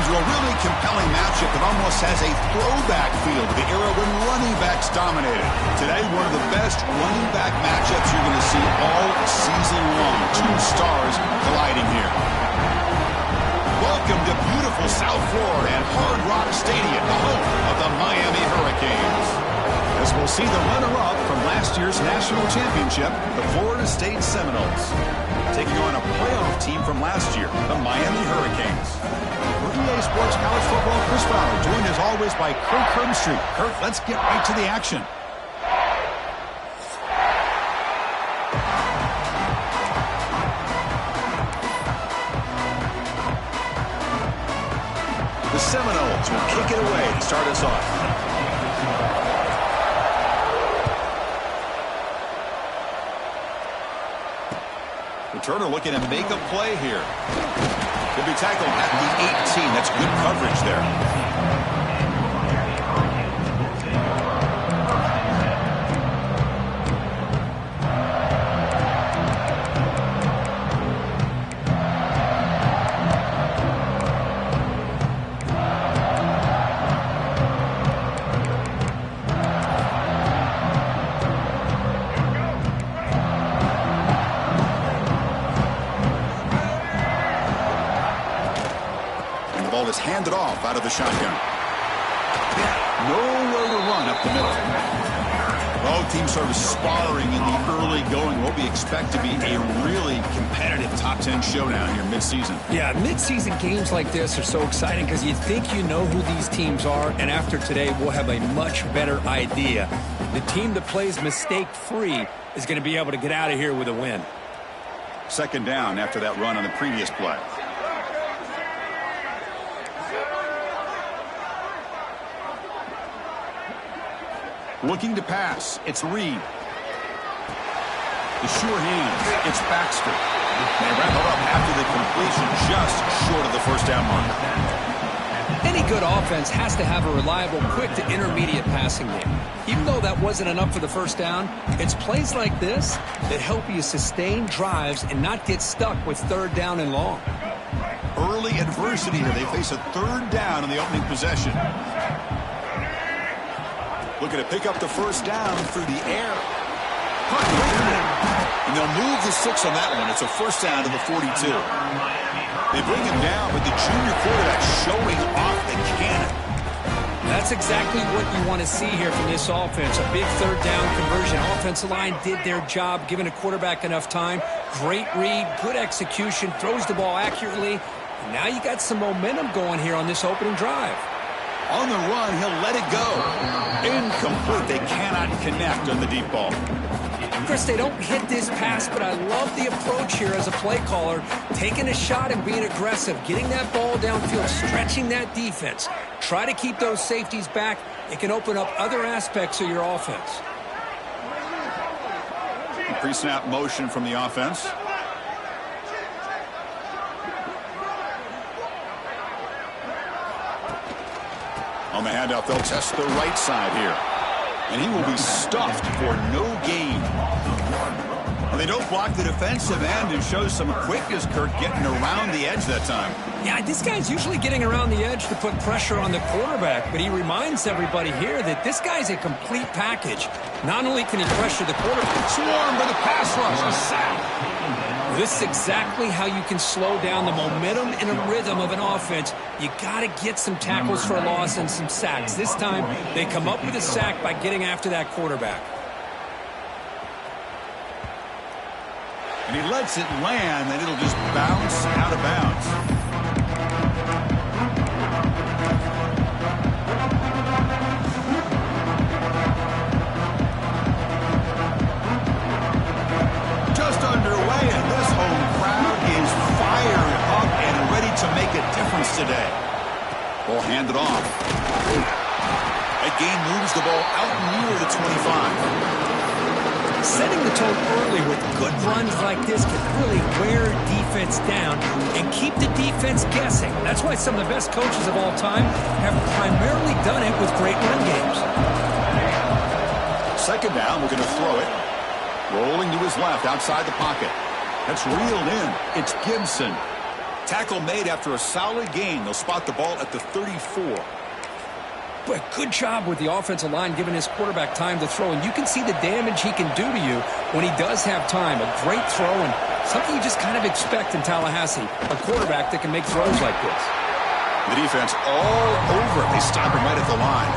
into a really compelling matchup that almost has a throwback feel to the era when running backs dominated. Today, one of the best running back matchups you're going to see all season long. Two stars colliding here. Welcome to beautiful South Florida and Hard Rock Stadium, the home of the Miami Hurricanes. As we'll see the runner-up from last year's national championship, the Florida State Seminoles, taking on a playoff team from last year, the Miami Hurricanes. For EA Sports College Football, Chris Fowler, joined as always by Kirk Herbstreit. Kirk, let's get right to the action. The Seminoles will kick it away to start us off. Turner looking to make a play here. Could be tackled at the 18. That's good coverage there. Is handed off out of the shotgun. Nowhere to run up the middle. Both teams sort of sparring in the early going. What we expect to be a really competitive top 10 showdown here mid-season. Yeah, mid-season games like this are so exciting because you think you know who these teams are, and after today we'll have a much better idea. The team that plays mistake-free is going to be able to get out of here with a win. Second down after that run on the previous play. Looking to pass. It's Reed. The sure hands. It's Baxter. They wrap it up after the completion, just short of the first down mark. Any good offense has to have a reliable, quick to intermediate passing game. Even though that wasn't enough for the first down, it's plays like this that help you sustain drives and not get stuck with third down and long. Early adversity here. They face a third down in the opening possession. Looking to pick up the first down through the air. And they'll move the 6 on that one. It's a first down to the 42. They bring him down, but the junior quarterback showing off the cannon. That's exactly what you want to see here from this offense. A big third down conversion. Offensive line did their job, giving a quarterback enough time. Great read, good execution, throws the ball accurately. And now you got some momentum going here on this opening drive. On the run, he'll let it go. Incomplete. They cannot connect on the deep ball. Chris, they don't hit this pass, but I love the approach here as a play caller. Taking a shot and being aggressive, getting that ball downfield, stretching that defense. Try to keep those safeties back. It can open up other aspects of your offense. Pre-snap motion from the offense. On the handoff, they'll test the right side here. And he will be stuffed for no gain. And they don't block the defensive end and show some quickness, Kirk, getting around the edge that time. Yeah, this guy's usually getting around the edge to put pressure on the quarterback, but he reminds everybody here that this guy's a complete package. Not only can he pressure the quarterback, swarmed by the pass rush, a sack. This is exactly how you can slow down the momentum and a rhythm of an offense. You got to get some tackles for a loss and some sacks. This time, they come up with a sack by getting after that quarterback. And he lets it land, and it'll just bounce out of bounds. Just underway, and this home crowd is fired up and ready to make a difference today. Ball handed off. That gain moves the ball out near the 25. Setting the tone early with good runs like this can really wear defense down and keep the defense guessing. That's why some of the best coaches of all time have primarily done it with great run games. Second down, we're going to throw it. Rolling to his left outside the pocket. That's reeled in. It's Gibson. Tackle made after a solid gain. They'll spot the ball at the 34. But good job with the offensive line giving his quarterback time to throw. And you can see the damage he can do to you when he does have time. A great throw and something you just kind of expect in Tallahassee. A quarterback that can make throws like this. The defense all over. They stop him right at the line.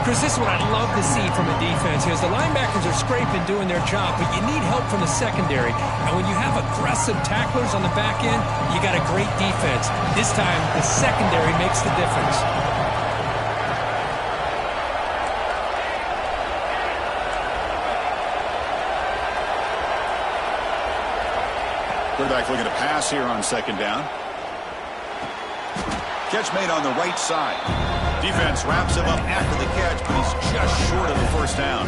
Chris, this is what I love to see from a defense here. The linebackers are scraping, doing their job, but you need help from the secondary. And when you have aggressive tacklers on the back end, you got a great defense. This time, the secondary makes the difference. Quarterback looking to pass here on second down. Catch made on the right side. Defense wraps him up after the catch, but he's just short of the first down.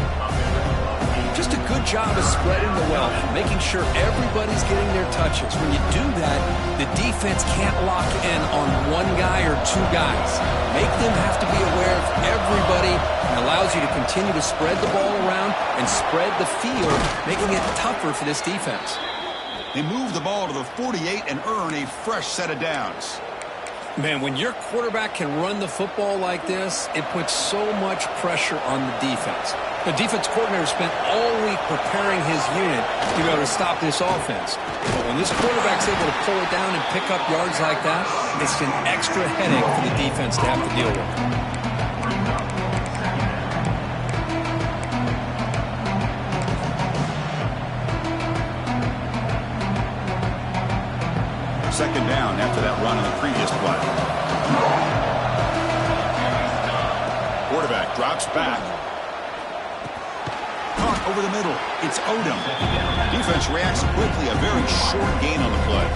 Just a good job of spreading the wealth, making sure everybody's getting their touches. When you do that, the defense can't lock in on one guy or two guys. Make them have to be aware of everybody and allows you to continue to spread the ball around and spread the field, making it tougher for this defense. They move the ball to the 48 and earn a fresh set of downs. Man, when your quarterback can run the football like this, it puts so much pressure on the defense. The defense coordinator spent all week preparing his unit to be able to stop this offense. But when this quarterback's able to pull it down and pick up yards like that, it's an extra headache for the defense to have to deal with. Second down after that run on the previous play. Quarterback drops back. Caught over the middle. It's Odom. Defense reacts quickly. A very short gain on the play.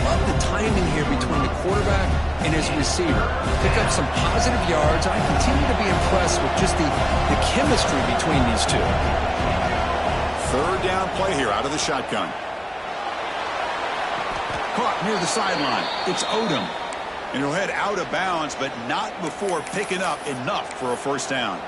Love the timing here between the quarterback and his receiver. Pick up some positive yards. I continue to be impressed with just the chemistry between these two. Third down play here out of the shotgun. Caught near the sideline. It's Odom. And he'll head out of bounds, but not before picking up enough for a first down.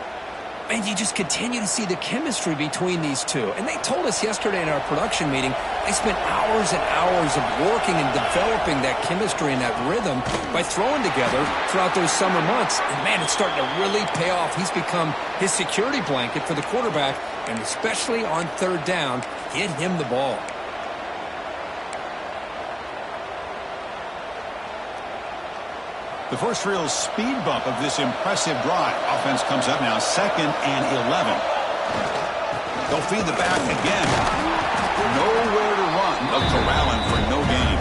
And you just continue to see the chemistry between these two. And they told us yesterday in our production meeting, they spent hours and hours of working and developing that chemistry and that rhythm by throwing together throughout those summer months. And, man, it's starting to really pay off. He's become his security blanket for the quarterback, and especially on third down, get him the ball. The first real speed bump of this impressive drive. Offense comes up now, 2nd and 11. They'll feed the back again. Nowhere to run. They'll corral him for no gain.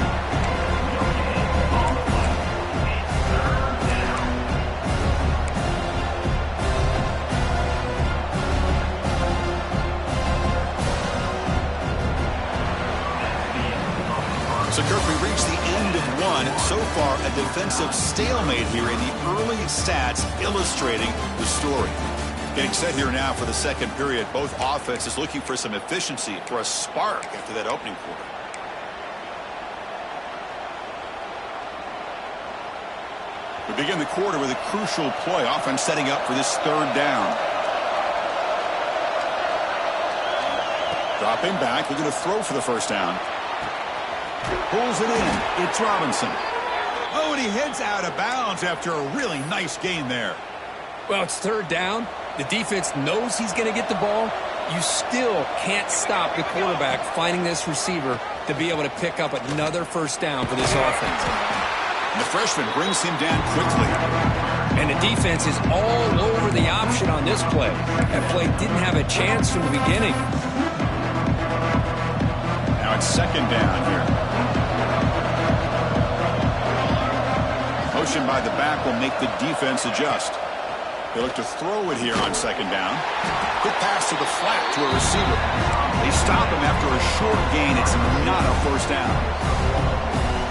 So, Kirk, we reached the end of one. So far, a defensive stalemate here in the early stats illustrating the story. Getting set here now for the second period. Both offenses looking for some efficiency, for a spark after that opening quarter. We begin the quarter with a crucial play. Offense setting up for this third down. Dropping back, looking to throw for the first down. Pulls it in. It's Robinson. Oh, and he heads out of bounds after a really nice gain there. Well, it's third down. The defense knows he's going to get the ball. You still can't stop the quarterback finding this receiver to be able to pick up another first down for this offense. And the freshman brings him down quickly. And the defense is all over the option on this play. That play didn't have a chance from the beginning. Now it's second down here. Motion by the back will make the defense adjust. They look to throw it here on second down. Quick pass to the flat to a receiver. They stop him after a short gain. It's not a first down.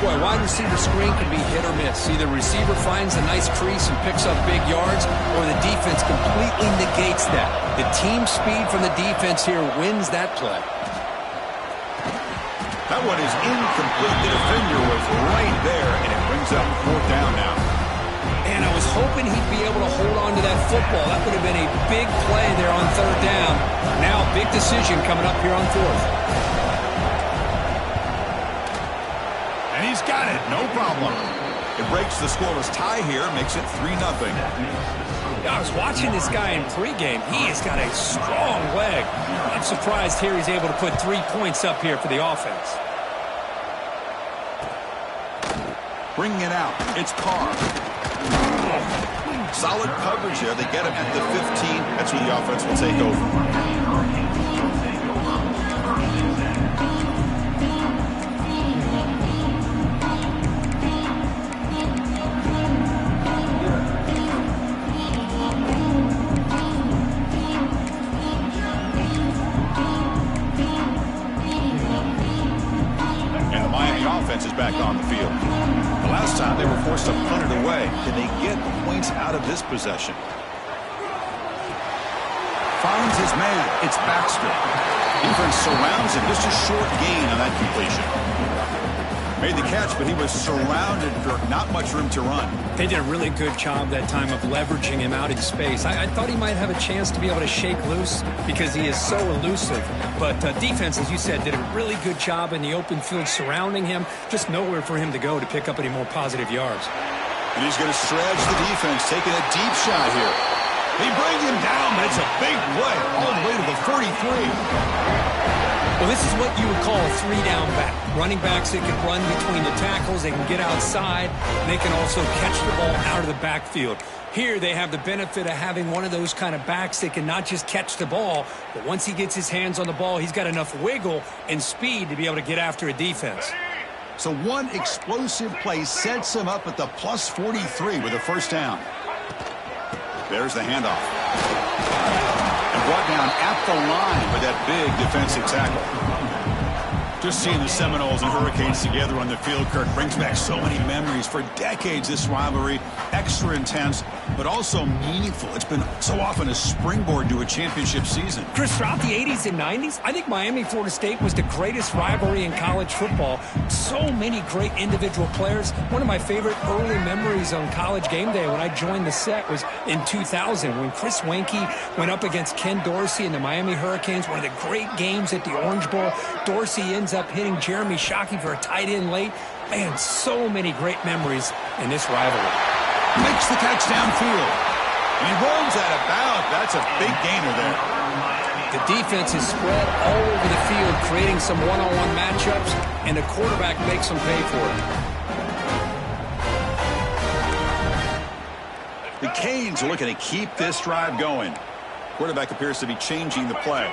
Boy, wide receiver screen can be hit or miss. Either receiver finds a nice crease and picks up big yards, or the defense completely negates that. The team speed from the defense here wins that play. That one is incomplete. The defender was right there, and it brings up fourth down now. And I was hoping he'd be able to hold on to that football. That would have been a big play there on third down. Now, big decision coming up here on fourth. He's got it. No problem. It breaks the scoreless tie here, makes it 3-0. I was watching this guy in pregame. He has got a strong leg. I'm surprised here he's able to put 3 points up here for the offense. Bringing it out. It's Carr. Solid coverage there. They get him at the 15. That's where the offense will take over. Is back on the field. The last time they were forced to punt it away. Can they get points out of this possession? Finds his man. It's Baxter. Defense surrounds him. Just a short gain on that completion. Made the catch, but he was surrounded for not much room to run. They did a really good job that time of leveraging him out in space. I thought he might have a chance to be able to shake loose because he is so elusive. But defense, as you said, did a really good job in the open field surrounding him. Just nowhere for him to go to pick up any more positive yards. And he's going to stretch the defense, taking a deep shot here. They bring him down, but it's a big play all the way to the 43. Well, this is what you would call a 3-down back. Running backs that can run between the tackles, they can get outside, and they can also catch the ball out of the backfield. Here they have the benefit of having one of those kind of backs that can not just catch the ball, but once he gets his hands on the ball, he's got enough wiggle and speed to be able to get after a defense. So one explosive play sets him up at the plus 43 with a first down. There's the handoff. And brought down at the line with that big defensive tackle. Just seeing the Seminoles and Hurricanes together on the field, Kirk, brings back so many memories. For decades, this rivalry, extra intense, but also meaningful. It's been so often a springboard to a championship season. Chris, throughout the 80s and 90s, I think Miami-Florida State was the greatest rivalry in college football. So many great individual players. One of my favorite early memories on College Game Day when I joined the set was in 2000 when Chris Weinke went up against Ken Dorsey and the Miami Hurricanes. One of the great games at the Orange Bowl. Dorsey ends up hitting Jeremy Shockey for a tight end late. Man, so many great memories in this rivalry. Makes the catch downfield. And he rolls out of bounds. That's a big gainer there. The defense is spread all over the field, creating some one-on-one matchups, and the quarterback makes them pay for it. The Canes are looking to keep this drive going. Quarterback appears to be changing the play.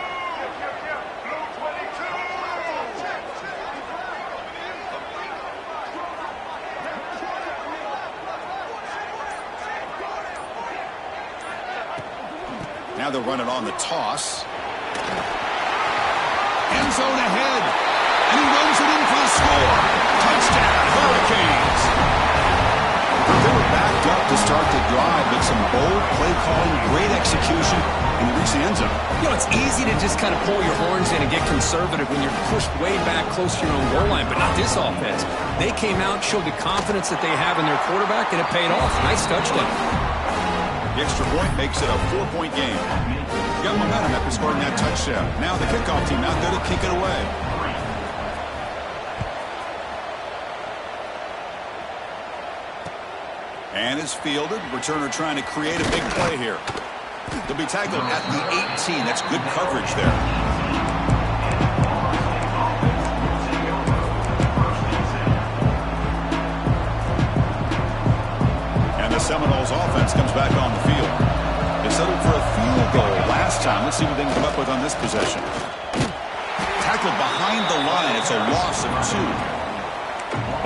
Now they'll run it on the toss. End zone ahead. And he runs it in for the score. Touchdown, Hurricanes. They were backed up to start the drive, but some bold play calling, great execution, and they reach the end zone. You know, it's easy to just kind of pull your horns in and get conservative when you're pushed way back close to your own goal line, but not this offense. They came out, showed the confidence that they have in their quarterback, and it paid off. Nice touchdown. The extra point makes it a 4-point game. Got momentum after scoring that touchdown. Now the kickoff team out there to kick it away. And it's fielded. Returner trying to create a big play here. They'll be tackled at the 18. That's good coverage there. Seminoles offense comes back on the field. They settled for a field goal last time. Let's see what they can come up with on this possession. Tackled behind the line. It's a loss of 2.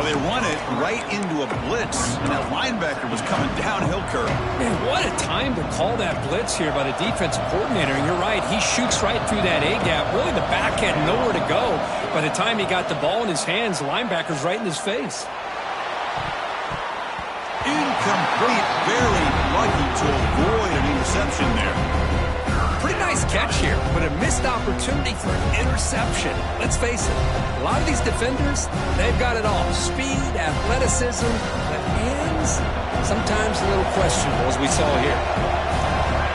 Well, they run it right into a blitz, and that linebacker was coming downhill, Kirk. Man, what a time to call that blitz here by the defensive coordinator. And you're right, he shoots right through that A-gap. Really, the back had nowhere to go. By the time he got the ball in his hands, the linebacker's right in his face. Incomplete, very lucky to avoid an interception there. Pretty nice catch here, but a missed opportunity for an interception. Let's face it, a lot of these defenders, they've got it all. Speed, athleticism, but hands, sometimes a little questionable, as we saw here.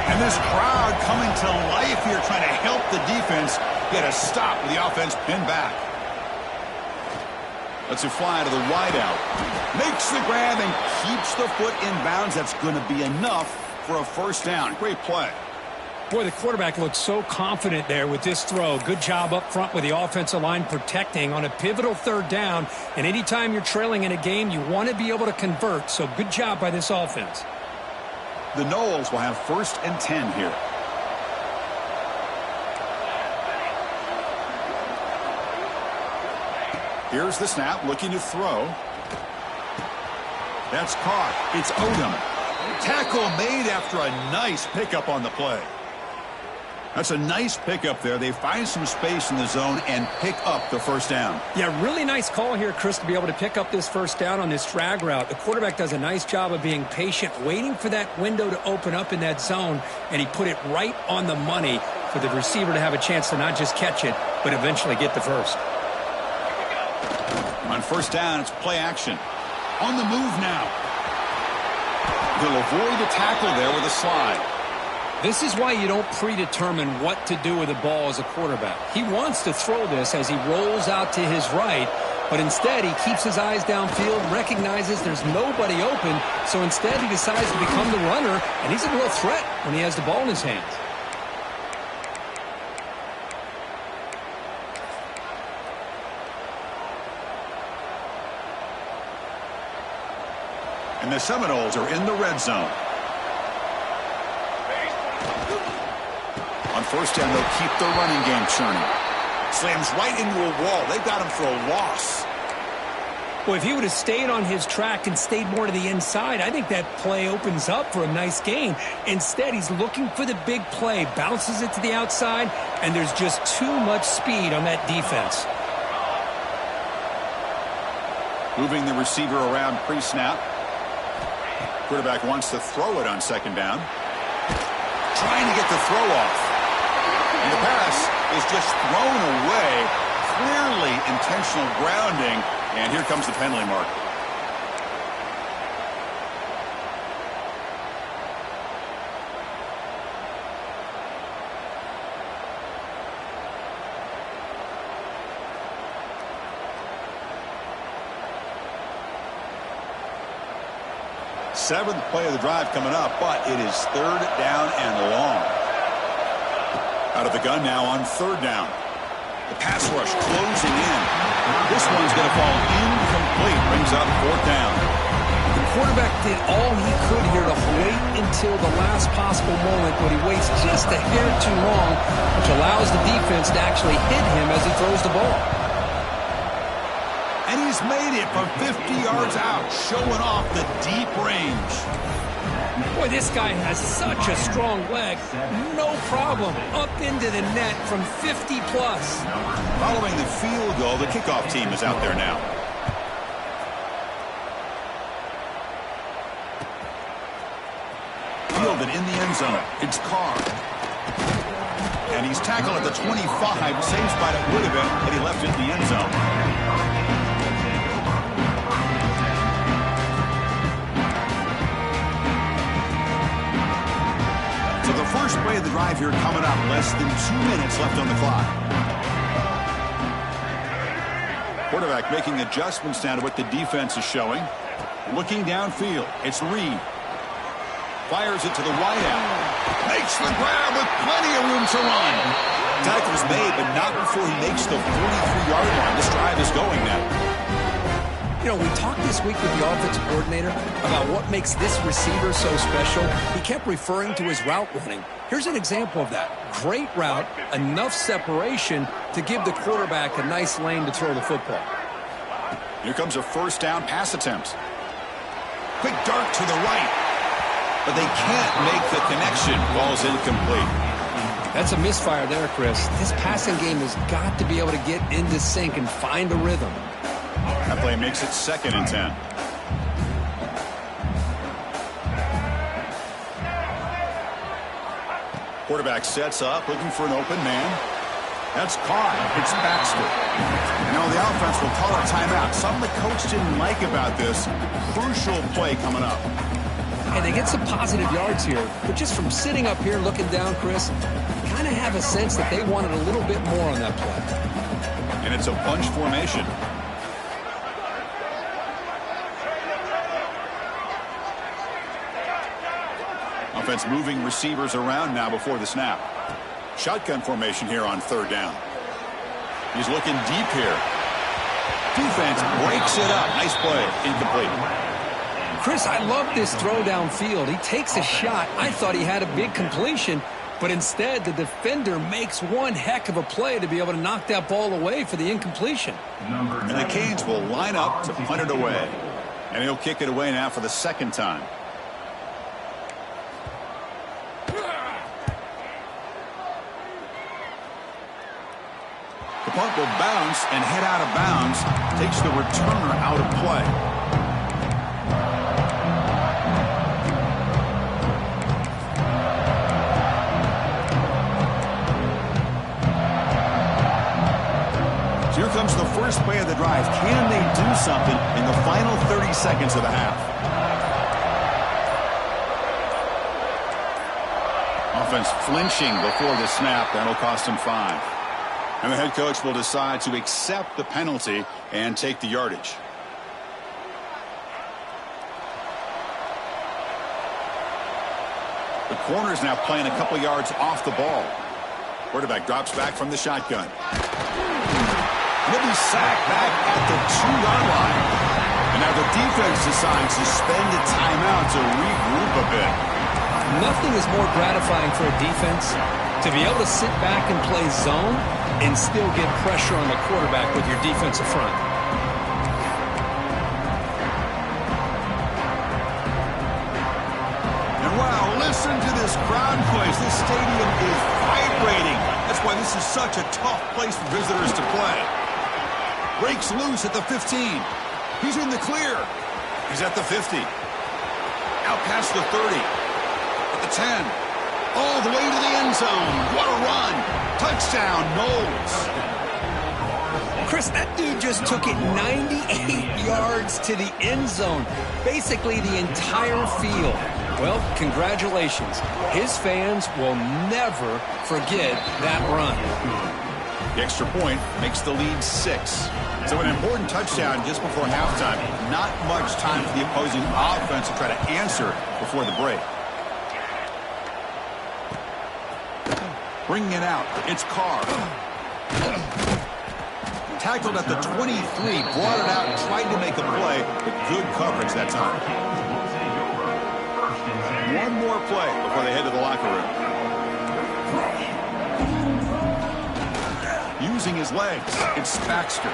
And this crowd coming to life here, trying to help the defense get a stop with the offense pinned back. Lets it fly to the wideout. Makes the grab and keeps the foot in bounds. That's going to be enough for a first down. Great play. Boy, the quarterback looks so confident there with this throw. Good job up front with the offensive line protecting on a pivotal third down. And anytime you're trailing in a game, you want to be able to convert. So good job by this offense. The Noles will have 1st and 10 here. Here's the snap, looking to throw. That's caught. It's Odom. Tackle made after a nice pickup on the play. That's a nice pickup there. They find some space in the zone and pick up the first down. Yeah, really nice call here, Chris, to be able to pick up this first down on this drag route. The quarterback does a nice job of being patient, waiting for that window to open up in that zone, and he put it right on the money for the receiver to have a chance to not just catch it, but eventually get the first. On first down, it's play action. On the move now. He'll avoid a tackle there with a slide. This is why you don't predetermine what to do with the ball as a quarterback. He wants to throw this as he rolls out to his right, but instead he keeps his eyes downfield, recognizes there's nobody open, so instead he decides to become the runner, and he's a real threat when he has the ball in his hands. And the Seminoles are in the red zone. On first down, they'll keep the running game churning. Slams right into a wall. They've got him for a loss. Well, if he would have stayed on his track and stayed more to the inside, I think that play opens up for a nice gain. Instead, he's looking for the big play, bounces it to the outside, and there's just too much speed on that defense. Moving the receiver around pre-snap. Quarterback wants to throw it on second down. Trying to get the throw off. And the pass is just thrown away. Clearly intentional grounding. And here comes the penalty mark. Seventh play of the drive coming up, but it is third down and long. Out of the gun now on third down. The pass rush closing in. This one's going to fall incomplete. Brings up fourth down. The quarterback did all he could here to wait until the last possible moment, but he waits just a hair too long, which allows the defense to actually hit him as he throws the ball. And he's made it from 50 yards out, showing off the deep range. Boy, this guy has such a strong leg. No problem. Up into the net from 50 plus. Following the field goal, the kickoff team is out there now. Fielded in the end zone. It's Carr. And he's tackled at the 25. Same spot it would have been had he left it in the end zone. So the first play of the drive here coming up. Less than 2 minutes left on the clock. Quarterback making adjustments now to what the defense is showing. Looking downfield. It's Reed. Fires it to the wideout. Makes the grab with plenty of room to run. Tackle's made, but not before he makes the 43-yard line. This drive is going now. You know, we talked this week with the offensive coordinator about what makes this receiver so special. He kept referring to his route running. Here's an example of that. Great route, enough separation to give the quarterback a nice lane to throw the football. Here comes a first down pass attempt. Quick dart to the right. But they can't make the connection. Ball's incomplete. That's a misfire there, Chris. This passing game has got to be able to get into sync and find a rhythm. That play makes it 2nd and 10. Quarterback sets up, looking for an open man. That's caught. It's Baxter. And now the offense will call a timeout. Something the coach didn't like about this. Crucial play coming up. And they get some positive yards here. But just from sitting up here looking down, Chris, you kind of have a sense that they wanted a little bit more on that play. And it's a bunch formation. offense moving receivers around now before the snap. Shotgun formation here on third down. He's looking deep here. Defense breaks it up. Nice play. Incomplete. Chris, I love this throw downfield. He takes a shot. I thought he had a big completion, but instead the defender makes one heck of a play to be able to knock that ball away for the incompletion. And the Canes will line up to punt it away. And he'll kick it away now for the second time. The punt will bounce and head out of bounds. Takes the returner out of play. Here comes the first play of the drive. Can they do something in the final 30 seconds of the half? Offense flinching before the snap. That'll cost him 5. And the head coach will decide to accept the penalty and take the yardage. The corner is now playing a couple yards off the ball. Quarterback drops back from the shotgun. He'll be sacked back at the 2-yard line. And now the defense decides to spend a timeout to regroup a bit. Nothing is more gratifying for a defense to be able to sit back and play zone and still get pressure on the quarterback with your defensive front. And wow, listen to this crowd noise. This stadium is vibrating. That's why this is such a tough place for visitors to play. Breaks loose at the 15. He's in the clear. He's at the 50. Out past the 30. At the 10. All the way to the end zone. What a run. Touchdown, Knowles. Chris, that dude just took it 98 yards to the end zone. Basically the entire field. Well, congratulations. His fans will never forget that run. The extra point makes the lead 6. So an important touchdown just before halftime. Not much time for the opposing offense to try to answer before the break. Bringing it out. It's Carr. Tackled at the 23. Brought it out and tried to make a play, but good coverage that time. One more play before they head to the locker room. Using his legs, it's Baxter.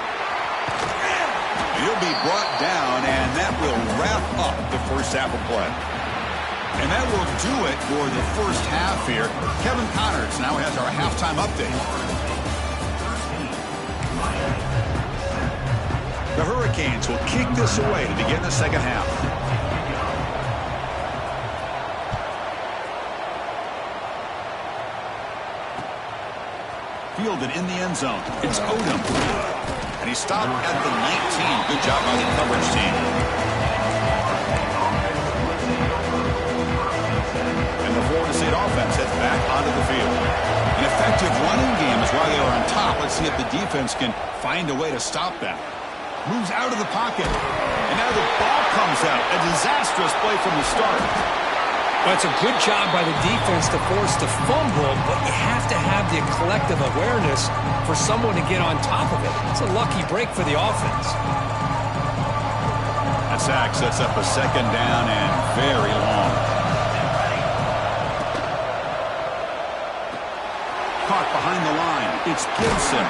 He'll be brought down, and that will wrap up the first half of play. And that will do it for the first half here. Kevin Connors now has our halftime update. The Hurricanes will kick this away to begin the second half. Fielded in the end zone. It's Odom. And he stopped at the 19. Good job by the coverage team. And the Florida State offense heads back onto the field. An effective running game is why they are on top. Let's see if the defense can find a way to stop that. Moves out of the pocket. And now the ball comes out. A disastrous play from the start. Well, it's a good job by the defense to force the fumble, but you have to have the collective awareness for someone to get on top of it. It's a lucky break for the offense. That sack sets up a second down and very long. Caught behind the line. It's Gibson.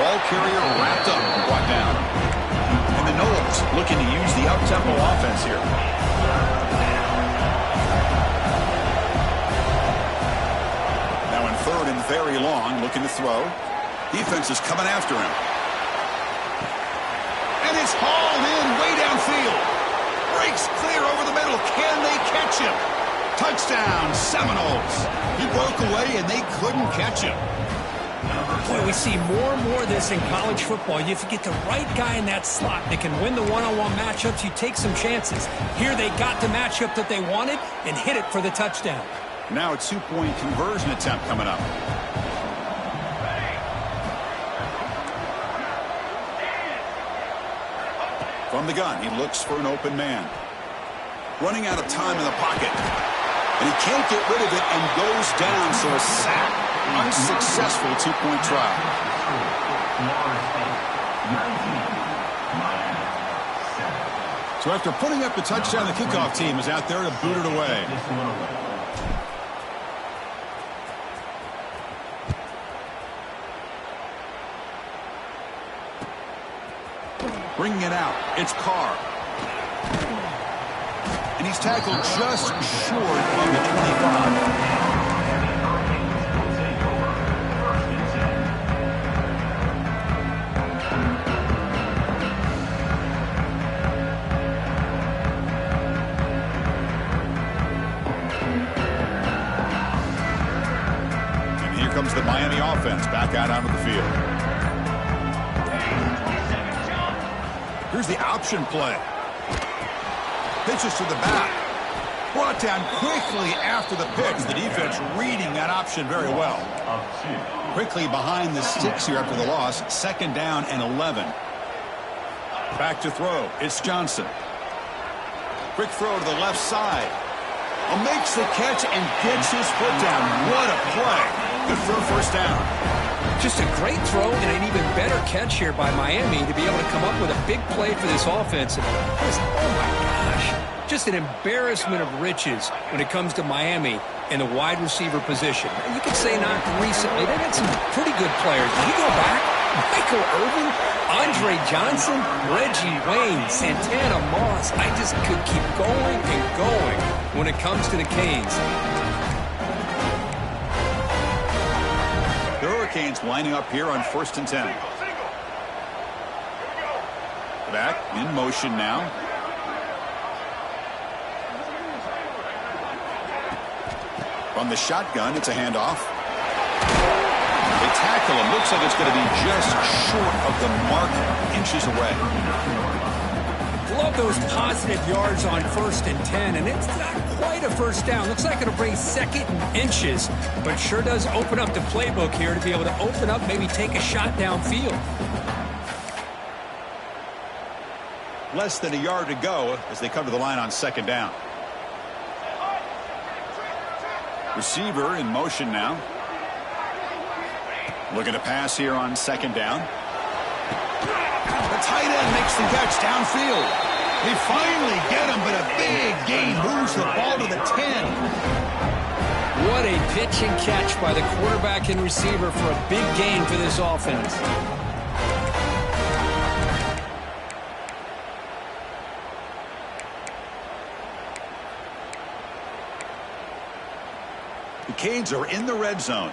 Ball carrier wrapped up and brought down. And the Knowles looking to use the up-tempo offense here. Third and very long, looking to throw. Defense is coming after him. And it's hauled in way downfield. Breaks clear over the middle. Can they catch him? Touchdown, Seminoles. He broke away and they couldn't catch him. Boy, we see more and more of this in college football. If you get the right guy in that slot that can win the one-on-one matchups, you take some chances. Here they got the matchup that they wanted and hit it for the touchdown. Now a two-point conversion attempt coming up. From the gun, he looks for an open man. Running out of time in the pocket. And he can't get rid of it and goes down, so a sack. Unsuccessful two-point try. So after putting up the touchdown, the kickoff team is out there to boot it away. Bringing it out, it's Carr. And he's tackled just short of the 25. Comes the Miami offense back out onto the field. Here's the option play. Pitches to the back. Brought down quickly after the pitch. The defense reading that option very well. Quickly behind the sticks here after the loss. 2nd down and 11. Back to throw. It's Johnson. Quick throw to the left side. Makes the catch and gets his foot down. What a play. Good for a first down. Just a great throw and an even better catch here by Miami to be able to come up with a big play for this offense. Oh my gosh, just an embarrassment of riches when it comes to Miami in the wide receiver position. You could say not recently. They've had some pretty good players. You go back, Michael Irvin, Andre Johnson, Reggie Wayne, Santana Moss. I just could keep going and going when it comes to the Canes. The Hurricanes lining up here on 1st and 10. Back in motion now. From the shotgun, it's a handoff. They tackle him. Looks like it's going to be just short of the mark, inches away. Love those positive yards on 1st and 10, and it's not quite a first down. Looks like it'll bring 2nd and inches, but sure does open up the playbook here to be able to open up, maybe take a shot downfield. Less than a yard to go as they come to the line on 2nd down. Receiver in motion now. Looking to pass here on 2nd down. The tight end makes the catch downfield. They finally get him, but a big gain moves the ball to the 10. What a pitch and catch by the quarterback and receiver for a big gain for this offense. The Canes are in the red zone.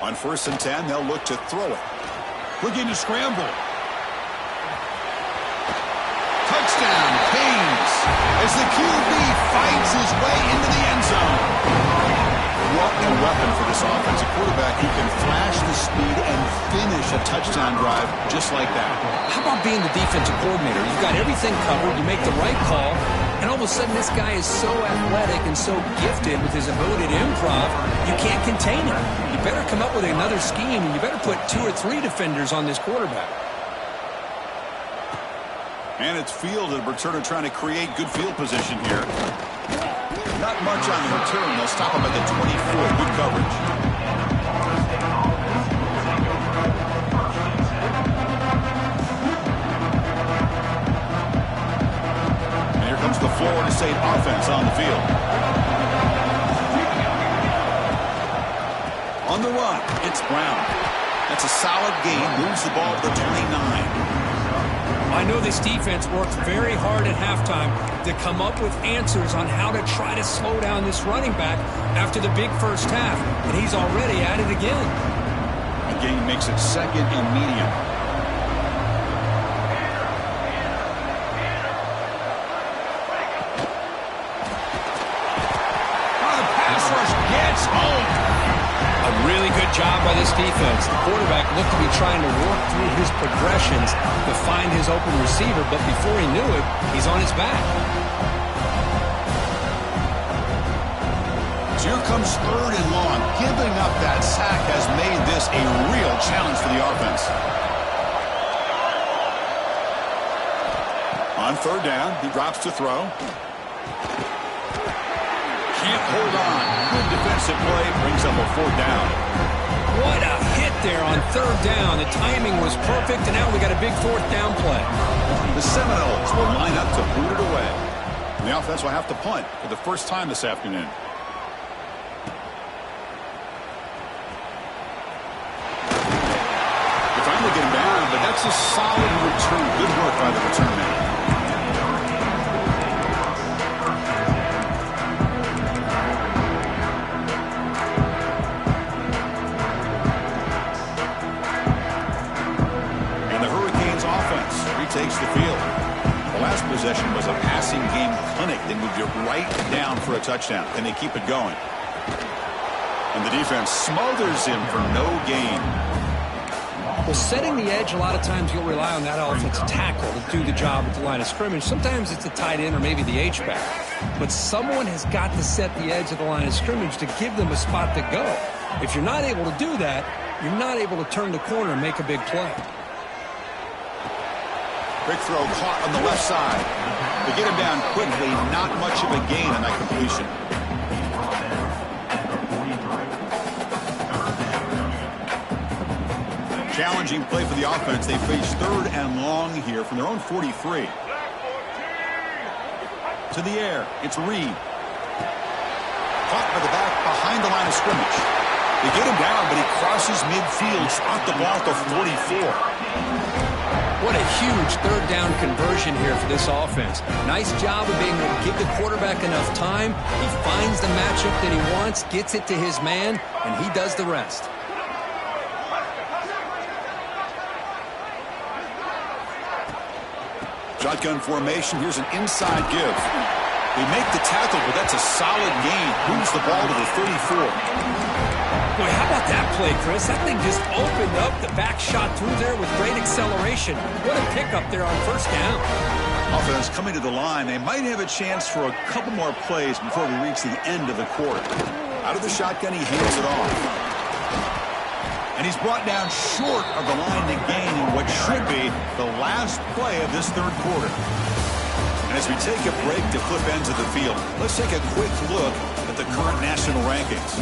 On 1st and 10, they'll look to throw it. Looking to scramble. Touchdown, Canes, as the QB fights his way into the end zone. What a weapon for this offensive quarterback. He can flash the speed and finish a touchdown drive just like that. How about being the defensive coordinator? You've got everything covered. You make the right call, and all of a sudden this guy is so athletic and so gifted with his ability to improv, you can't contain him. You better come up with another scheme, and you better put 2 or 3 defenders on this quarterback. And it's field and returner trying to create good field position here. Not much on the return. They'll stop him at the 24. Good coverage. And here comes the Florida State offense on the field. On the run, it's Brown. That's a solid gain. Moves the ball to the 29. I know this defense worked very hard at halftime to come up with answers on how to try to slow down this running back after the big first half, and he's already at it again. The gain makes it 2nd and medium. The pass rush gets home. A really good job by this defense. The quarterback looked to be trying to work through his progressions to find his open receiver, but before he knew it, he's on his back. So here comes 3rd and long. Giving up that sack has made this a real challenge for the offense. On On third down, he drops to throw. Can't hold on. Good defensive play. Brings up a fourth down. What a hit there on third down. The timing was perfect, and now we got a big fourth down play. The Seminoles will line up to boot it away. And the offense will have to punt for the first time this afternoon. They finally get him down, but that's a solid return. Good work by the return man. Takes the field. The last possession was a passing game clinic. They moved it right down for a touchdown, and they keep it going. And the defense smothers him for no gain. Well, setting the edge, a lot of times you'll rely on that offensive tackle to do the job at the line of scrimmage. Sometimes it's a tight end or maybe the H-back. But someone has got to set the edge of the line of scrimmage to give them a spot to go. If you're not able to do that, you're not able to turn the corner and make a big play. Quick throw caught on the left side. They get him down quickly. Not much of a gain on that completion. Challenging play for the offense. They face third and long here from their own 43. To the air. It's Reed. Caught by the back behind the line of scrimmage. They get him down, but he crosses midfield. Spot the ball to 44. What a huge third down conversion here for this offense. Nice job of being able to give the quarterback enough time. He finds the matchup that he wants, gets it to his man, and he does the rest. Shotgun formation. Here's an inside give. They make the tackle, but that's a solid gain. Moves the ball to the 34. Boy, how about that play, Chris? That thing just opened up. The back shot through there with great acceleration. What a pickup there on first down. Offense coming to the line. They might have a chance for a couple more plays before we reach the end of the quarter. Out of the shotgun, he hands it off. And he's brought down short of the line to gain in what should be the last play of this third quarter. And as we take a break to flip ends of the field, let's take a quick look at the current national rankings.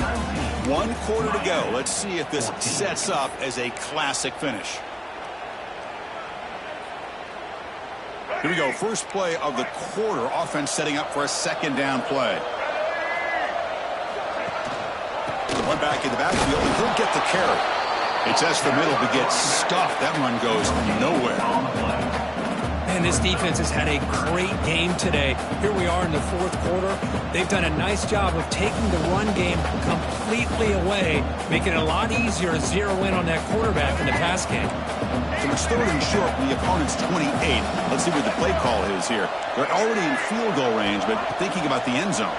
1 quarter to go. Let's see if this sets up as a classic finish. Here we go. First play of the quarter. Offense setting up for a second down play. One back in the backfield, and he'll get the carry. He tests the middle, but gets stuffed. That run goes nowhere. And this defense has had a great game today. Here we are in the fourth quarter. They've done a nice job of taking the run game completely away, making it a lot easier to zero in on that quarterback in the pass game. So it's third and short from the opponent's 28. Let's see what the play call is here. They're already in field goal range, but thinking about the end zone.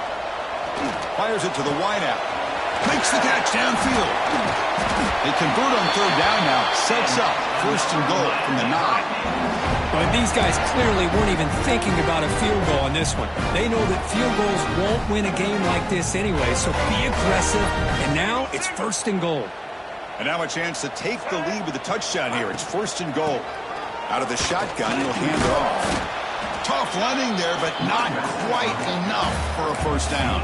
Fires it to the wideout. Makes the catch downfield. They convert on third down now. Sets up first and goal from the 9. But these guys clearly weren't even thinking about a field goal on this one. They know that field goals won't win a game like this anyway, so be aggressive. And now it's first and goal. And now a chance to take the lead with a touchdown here. It's first and goal. Out of the shotgun, he'll hand it off. Tough running there, but not quite enough for a first down.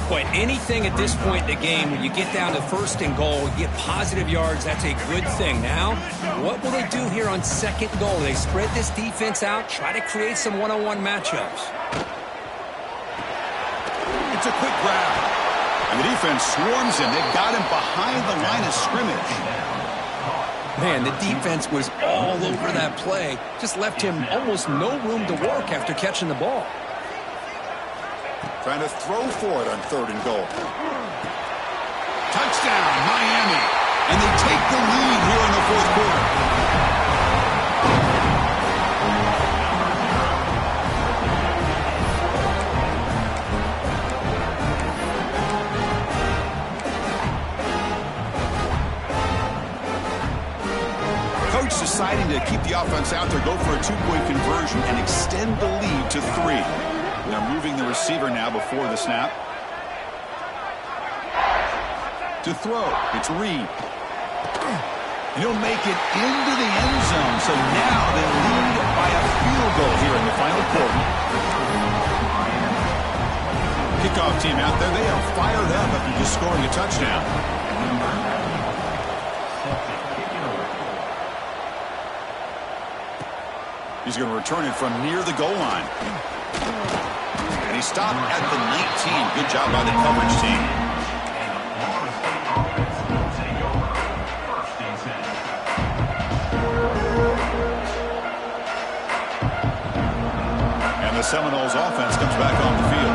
Boy, anything at this point in the game, when you get down to first and goal, you get positive yards, that's a good thing. Now, what will they do here on second goal? They spread this defense out, try to create some one-on-one matchups. It's a quick grab. And the defense swarms him. They've got him behind the line of scrimmage. Man, the defense was all over that play. Just left him almost no room to work after catching the ball. Trying to throw for it on third and goal. Touchdown, Miami. And they take the lead here in the fourth quarter. Coach deciding to keep the offense out there, go for a two-point conversion, and extend the lead to 3. They're moving the receiver now before the snap. To throw, it's Reed. And he'll make it into the end zone. So now they lead by a field goal here in the final quarter. Kickoff team out there, they are fired up after just scoring a touchdown. He's going to return it from near the goal line. And he stopped at the 19. Good job by the coverage team. And the Seminoles offense comes back on the field.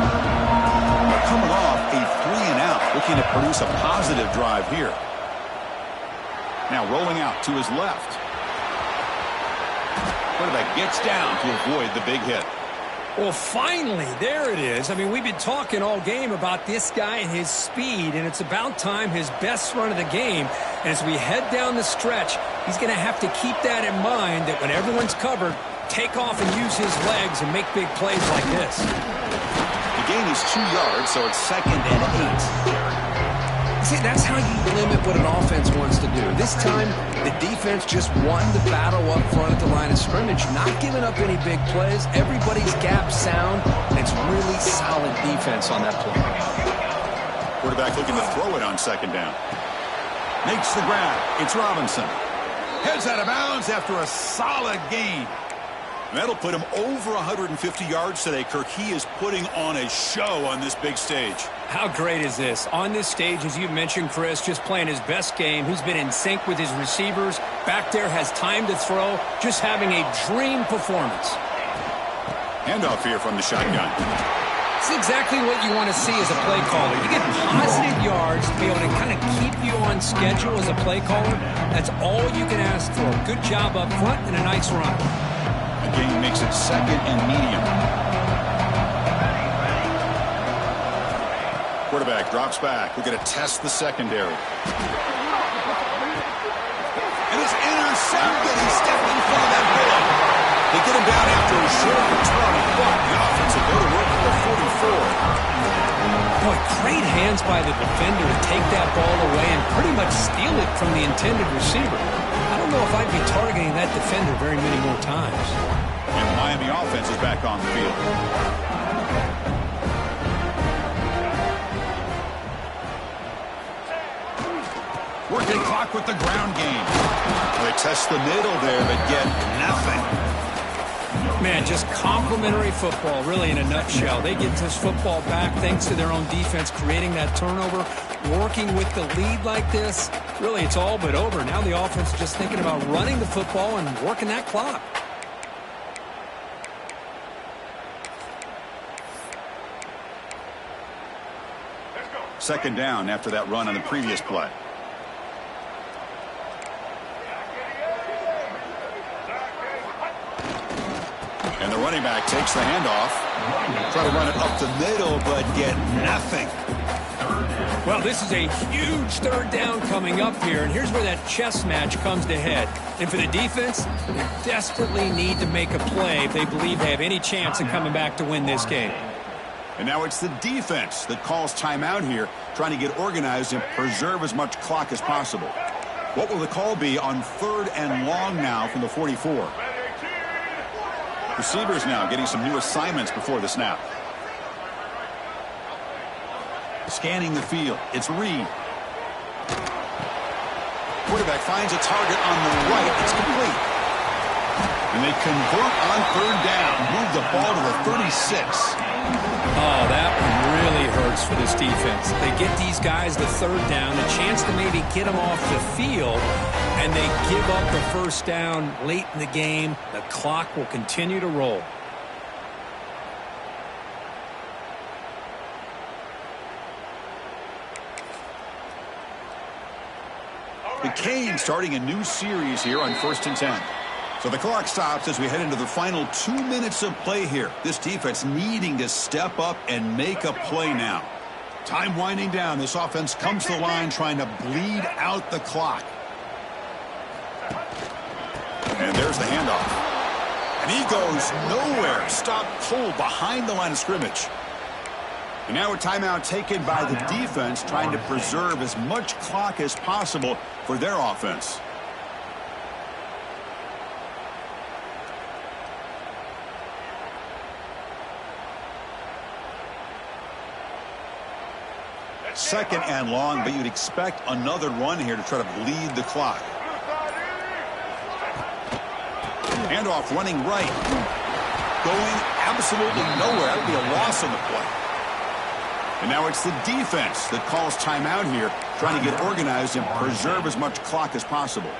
They're coming off a 3-and-out, looking to produce a positive drive here. Now rolling out to his left. Quarterback gets down to avoid the big hit. Well, finally, there it is. I mean, we've been talking all game about this guy and his speed, and it's about time his best run of the game. And as we head down the stretch, he's going to have to keep that in mind, that when everyone's covered, take off and use his legs and make big plays like this. The gain is 2 yards, so it's 2nd and 8. See, that's how you limit what an offense wants to do. This time, the defense just won the battle up front at the line of scrimmage, not giving up any big plays. Everybody's gap sound, and it's really solid defense on that play. Quarterback looking to throw it on 2nd down. Makes the grab. It's Robinson. Heads out of bounds after a solid gain. That'll put him over 150 yards today, Kirk. He is putting on a show on this big stage. How great is this? On this stage, as you mentioned, Chris, just playing his best game. He's been in sync with his receivers. Back there, has time to throw. Just having a dream performance. Handoff here from the shotgun. It's exactly what you want to see as a play caller. You get positive yards to be able to kind of keep you on schedule as a play caller. That's all you can ask for. Good job up front and a nice run. Gain makes it 2nd and medium. Quarterback drops back. We're going to test the secondary. And it's intercepted. He stepped in front of that ball. They get him down after a short return, but the offense will go to work at the 44. Boy, great hands by the defender to take that ball away and pretty much steal it from the intended receiver. I don't know if I'd be targeting that defender very many more times. And the Miami offense is back on the field. Working clock with the ground game. They test the middle there, but get nothing. Man, just complimentary football, really, in a nutshell. They get this football back thanks to their own defense, creating that turnover, working with the lead like this. Really, it's all but over. Now the offense is just thinking about running the football and working that clock. Second down after that run on the previous play. And the running back takes the handoff. Try to run it up the middle, but get nothing. Well, this is a huge 3rd down coming up here, and here's where that chess match comes to head. And for the defense, they desperately need to make a play if they believe they have any chance of coming back to win this game. And now it's the defense that calls timeout here, trying to get organized and preserve as much clock as possible. What will the call be on 3rd and long now from the 44? Receivers now getting some new assignments before the snap. Scanning the field. It's Reed. Quarterback finds a target on the right. It's complete. And they convert on 3rd down. Move the ball to the 36. Oh, that one really hurts for this defense. They get these guys the 3rd down, a chance to maybe get them off the field, and they give up the 1st down late in the game. The clock will continue to roll. The Canes starting a new series here on 1st and 10. So the clock stops as we head into the final 2 minutes of play here. This defense needing to step up and make a play now. Time winding down. This offense comes to the line trying to bleed out the clock. And there's the handoff. And he goes nowhere. Stopped cold behind the line of scrimmage. And now a timeout taken by the defense trying to preserve as much clock as possible for their offense. 2nd and long, but you'd expect another run here to try to bleed the clock. Handoff running right. Going absolutely nowhere. That would be a loss on the play. And now it's the defense that calls timeout here, trying to get organized and preserve as much clock as possible.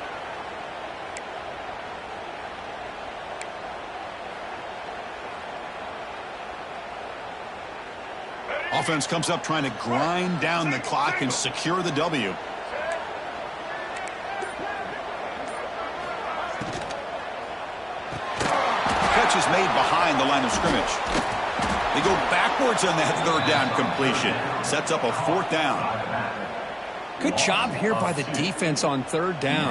Offense comes up trying to grind down the clock and secure the W. Catch is made behind the line of scrimmage. They go backwards on that 3rd down completion. Sets up a 4th down. Good job here by the defense on 3rd down.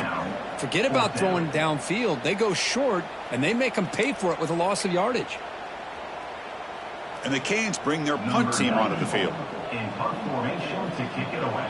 Forget about throwing downfield. They go short, and they make them pay for it with a loss of yardage. And the Canes bring their punt team onto the field. In punt formation to kick it away.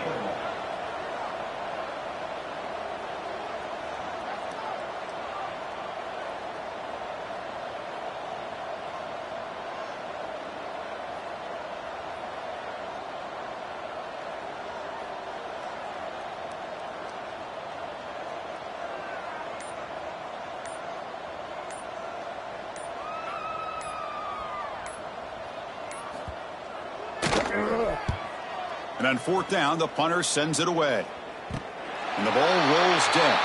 And on 4th down, the punter sends it away. And the ball rolls dead.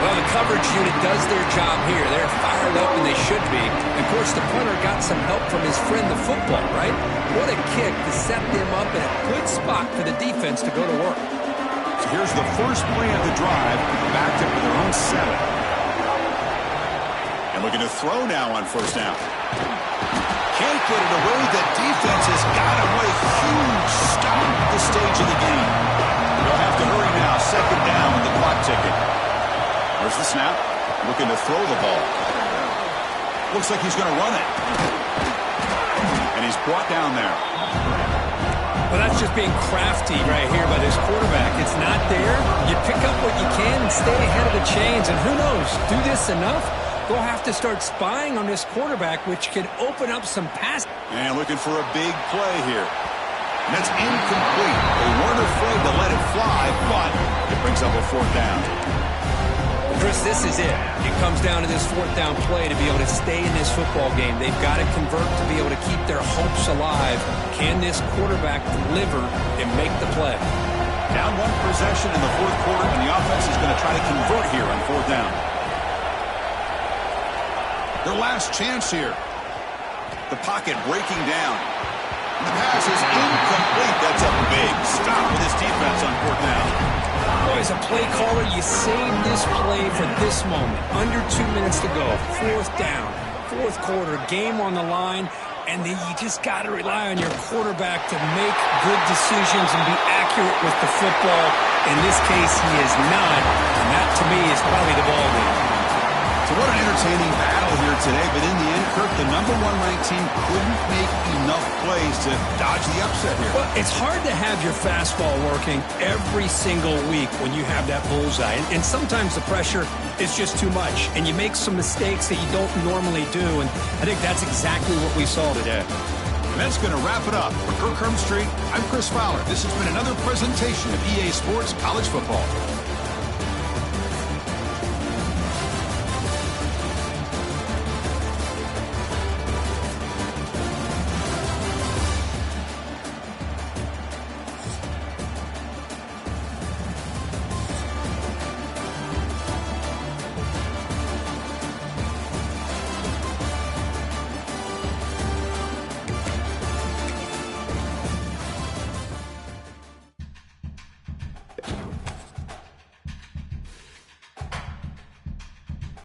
Well, the coverage unit does their job here. They're fired up, and they should be. And of course, the punter got some help from his friend, the football, right? What a kick to set them up in a good spot for the defense to go to work. So here's the first play of the drive, backed up to their own 7. And looking to throw now on 1st down. Can't get it away. The defense has got him. What a huge stop at this stage of the game. They'll have to hurry now. 2nd down with the clock ticking. There's the snap. Looking to throw the ball. Looks like he's going to run it. And he's brought down there. Well, that's just being crafty right here by this quarterback. It's not there. You pick up what you can and stay ahead of the chains. And who knows, do this enough, they'll have to start spying on this quarterback, which can open up some pass. And looking for a big play here. And that's incomplete. They weren't afraid to let it fly, but it brings up a 4th down. Chris, this is it. It comes down to this 4th down play to be able to stay in this football game. They've got to convert to be able to keep their hopes alive. Can this quarterback deliver and make the play? Down 1 possession in the 4th quarter, and the offense is going to try to convert here on 4th down. Their last chance here. The pocket breaking down. And the pass is incomplete. That's a big stop with this defense on 4th down. Boy, as a play caller, you saved this play for this moment. Under 2 minutes to go. 4th down. 4th quarter. Game on the line. And then you just got to rely on your quarterback to make good decisions and be accurate with the football. In this case, he is not. And that, to me, is probably the ball game. So what an entertaining battle here today, but in the end, Kirk, the number 1 ranked team couldn't make enough plays to dodge the upset here. Well, it's hard to have your fastball working every single week when you have that bullseye. And sometimes the pressure is just too much, and you make some mistakes that you don't normally do, and I think that's exactly what we saw today. And that's going to wrap it up. For Kirk Herbstreit, I'm Chris Fowler. This has been another presentation of EA Sports College Football.